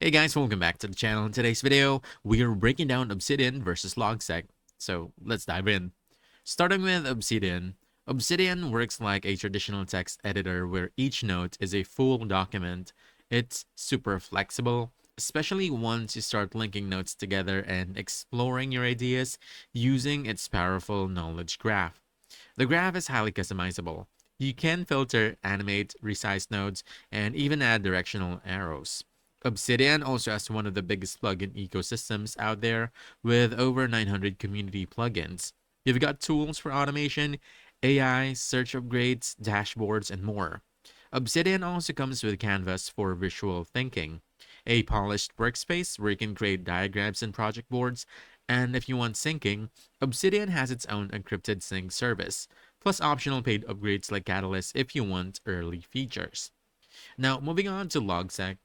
Hey guys, welcome back to the channel. In today's video, we are breaking down Obsidian versus Logseq. So let's dive in. Starting with Obsidian. Obsidian works like a traditional text editor where each note is a full document. It's super flexible, especially once you start linking notes together and exploring your ideas using its powerful knowledge graph. The graph is highly customizable. You can filter, animate, resize nodes, and even add directional arrows. Obsidian also has one of the biggest plugin ecosystems out there with over 900 community plugins. You've got tools for automation, AI, search upgrades, dashboards, and more. Obsidian also comes with Canvas for visual thinking, a polished workspace where you can create diagrams and project boards, and if you want syncing, Obsidian has its own encrypted sync service, plus optional paid upgrades like Catalyst if you want early features. Now, moving on to Logseq.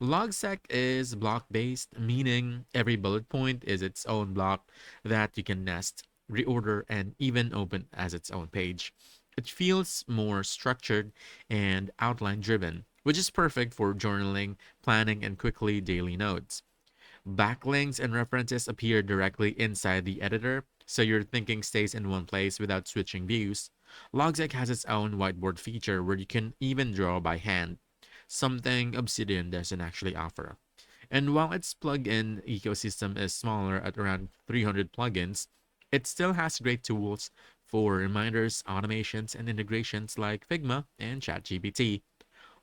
Logseq is block-based, meaning every bullet point is its own block that you can nest, reorder, and even open as its own page. It feels more structured and outline-driven, which is perfect for journaling, planning, and quickly daily notes. Backlinks and references appear directly inside the editor, so your thinking stays in one place without switching views. Logseq has its own whiteboard feature where you can even draw by hand, something Obsidian doesn't actually offer. And while its plugin ecosystem is smaller at around 300 plugins, it still has great tools for reminders, automations, and integrations like Figma and ChatGPT.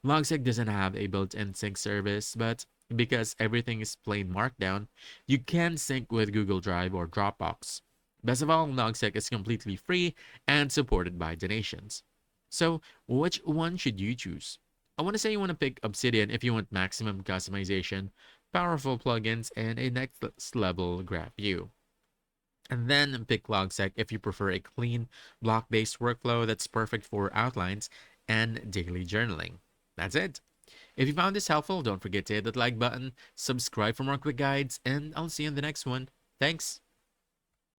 Logseq doesn't have a built-in sync service, but because everything is plain Markdown, you can sync with Google Drive or Dropbox. Best of all, Logseq is completely free and supported by donations. So, which one should you choose? I want to say you want to pick Obsidian if you want maximum customization, powerful plugins, and a next level graph view. And then pick Logseq if you prefer a clean, block-based workflow that's perfect for outlines and daily journaling. That's it. If you found this helpful, don't forget to hit that like button, subscribe for more quick guides, and I'll see you in the next one. Thanks.